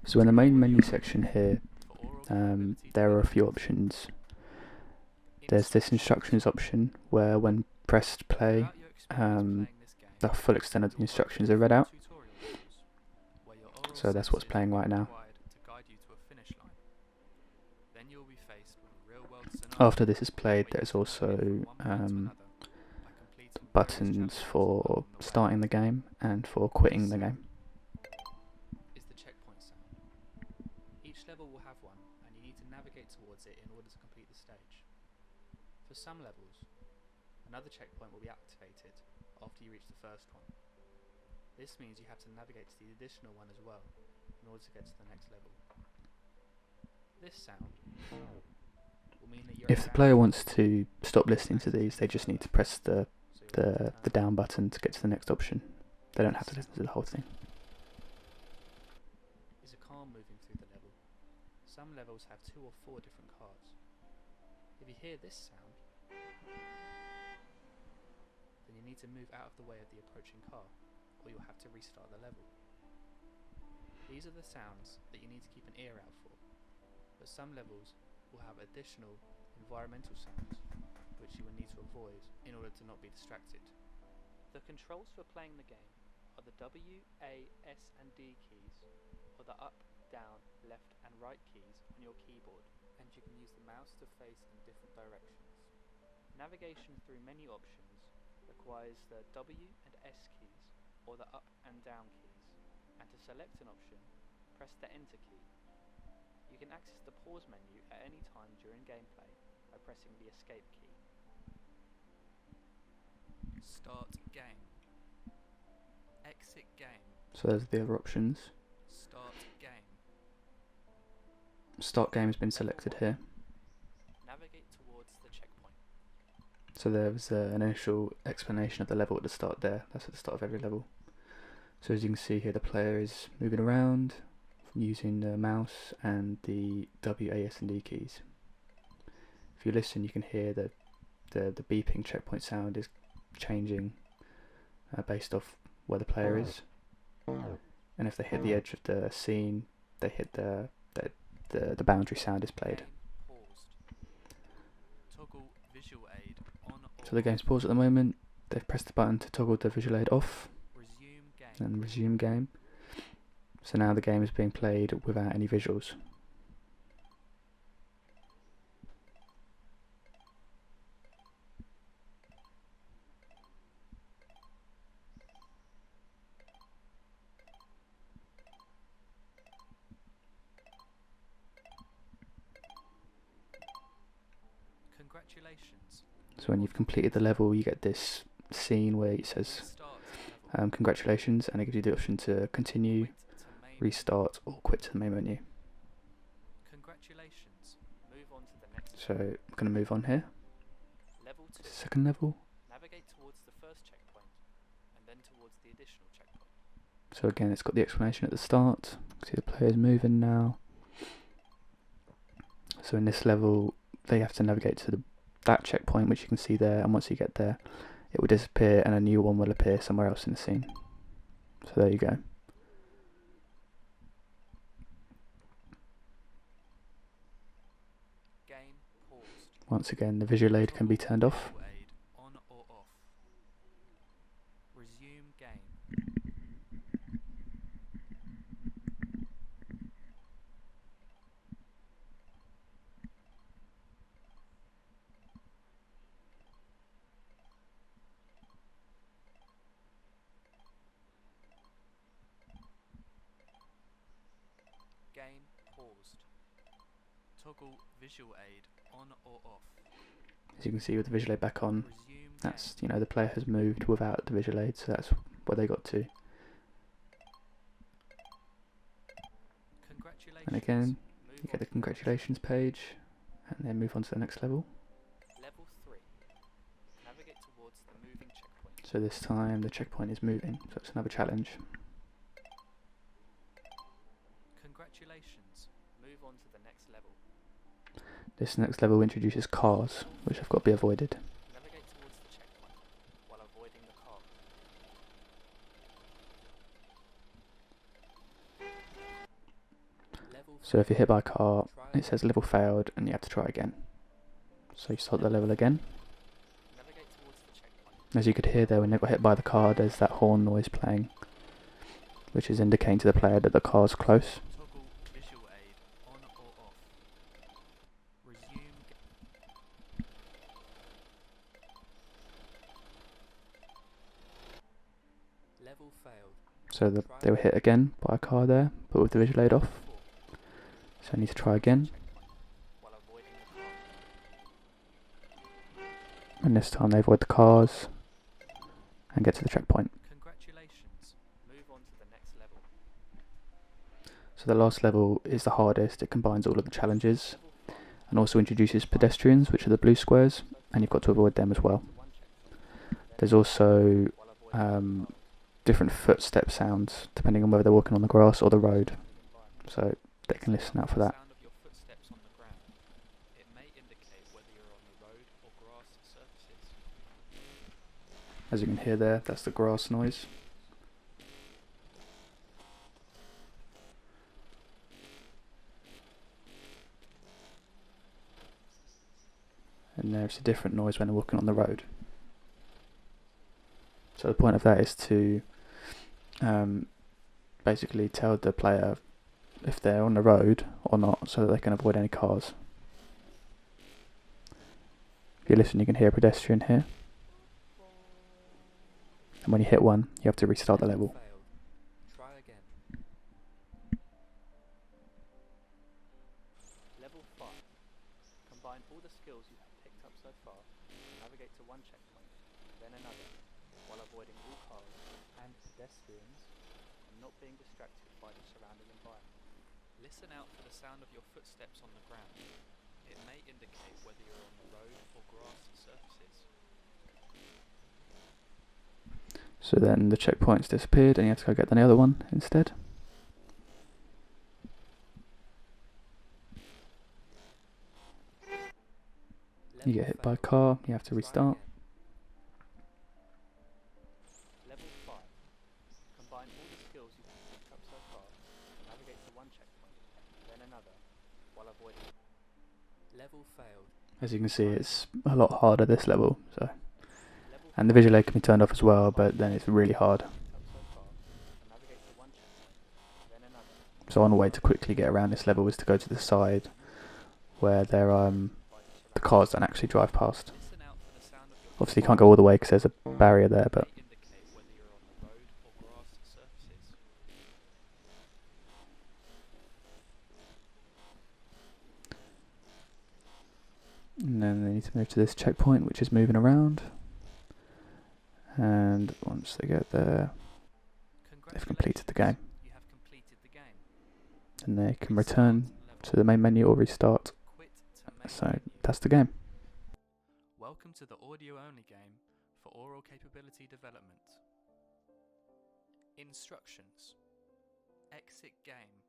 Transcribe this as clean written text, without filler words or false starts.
So in the main menu section here, there are a few options. There's this instructions option where when pressed play, the full extent of the instructions are read out. So that's what's playing right now. After this is played, there's also buttons for starting the game and for quitting the game. Is the checkpoint sound. Each level will have one, and you need to navigate towards it in order to complete the stage. For some levels, another checkpoint will be activated after you reach the first one. This means you have to navigate to the additional one as well in order to get to the next level. This sound will mean that you're If the player wants to stop listening to these, they just need to press the down button to get to the next option. They don't have to listen to the whole thing. Is a car moving through the level. Some levels have 2 or 4 different cars. If you hear this sound, then you need to move out of the way of the approaching car, or you'll have to restart the level. These are the sounds that you need to keep an ear out for, but some levels will have additional environmental sounds which you will need to avoid in order to not be distracted. The controls for playing the game are the W, A, S and D keys, or the up, down, left and right keys on your keyboard, and you can use the mouse to face in different directions. Navigation through menu options requires the W and S keys, or the up and down keys, and to select an option, press the enter key. You can access the pause menu at any time during gameplay by pressing the escape key. Start game. Exit game. So those are the other options. Start game. Start game has been selected here. Navigate towards the checkpoint. So there's an initial explanation of the level at the start there. That's at the start of every level. So as you can see here, the player is moving around using the mouse and the W, A, S and D keys. If you listen, you can hear the beeping checkpoint sound is changing based off where the player is. And if they hit the edge of the scene, they hit the boundary sound is played. Toggle visual aid on or So the game's paused at the moment. They've pressed the button to toggle the visual aid off resume game. and resume game. So now the game is being played without any visuals. Congratulations. So when you've completed the level, you get this scene where it says Start level. congratulations, and it gives you the option to continue, Quit to main. restart or quit to the main menu. Congratulations. Move on to the next So I'm going to move on here. level 2. It's the second level. Navigate towards the first checkpoint and then towards the additional checkpoint. So again, it's got the explanation at the start. See the players moving now. So in this level, they have to navigate to that checkpoint, which you can see there, and once you get there, it will disappear and a new one will appear somewhere else in the scene. So there you go. Game paused. Once again, the visual aid can be turned off. Visual aid on or off. Resume game. Game paused. Toggle visual aid on or off. As you can see with the visual aid back on, Resume that's, you know, the player has moved without the visual aid, so that's where they got to. Congratulations. And again, Move you on get the to congratulations page, and then move on to the next level. Level 3. Navigate towards the moving checkpoint. So this time the checkpoint is moving, so it's another challenge. Congratulations. Move on to the next level. This next level introduces cars, which have got to be avoided. Navigate towards the checkpoint while avoiding the car. So if you're hit by a car, it says level failed and you have to try again. So you start the level again. Navigate towards the checkpoint. As you could hear there, when they got hit by the car, there's that horn noise playing, which is indicating to the player that the car's close. Toggle visual aid on or off. Resume. Level failed. So they were hit again by a car there, but with the visual aid off. So I need to try again. While avoiding the car. And this time they avoid the cars and get to the checkpoint. Congratulations. Move on to the next level. So the last level is the hardest. It combines all of the challenges and also introduces pedestrians, which are the blue squares, and you've got to avoid them as well. There's also different footstep sounds depending on whether they're walking on the grass or the road, so they can listen out for that. Sound of your footsteps on the ground. It may indicate whether you're on the road or grass surfaces. As you can hear there, that's the grass noise. And there's a different noise when they're walking on the road. So the point of that is to basically tell the player if they're on the road or not, so that they can avoid any cars. If you listen, you can hear a pedestrian here. And when you hit one, you have to restart the level. Failed. Try again. Level 5. Combine all the skills you have picked up so far and navigate to one checkpoint, then another, while avoiding all cars and pedestrians and not being distracted by the surrounding environment. Listen out for the sound of your footsteps on the ground. It may indicate whether you're on the road or grass surfaces. So then the checkpoint's disappeared and you have to go get the other one instead. You get hit by a car, you have to restart. Level 5. Combine all the skills you have picked up so far and navigate to one checkpoint, then another, while avoiding. Level failed. As you can see, it's a lot harder this level, so. And the visual aid can be turned off as well, but then it's really hard. So one way to quickly get around this level is to go to the side where there the cars don't actually drive past. Obviously you can't go all the way because there's a barrier there, but and then they need to move to this checkpoint, which is moving around. And once they get there, they've completed the game. And they can return to the main menu or restart. So that's the game. Welcome to the audio-only game for oral capability development. Instructions. Exit game.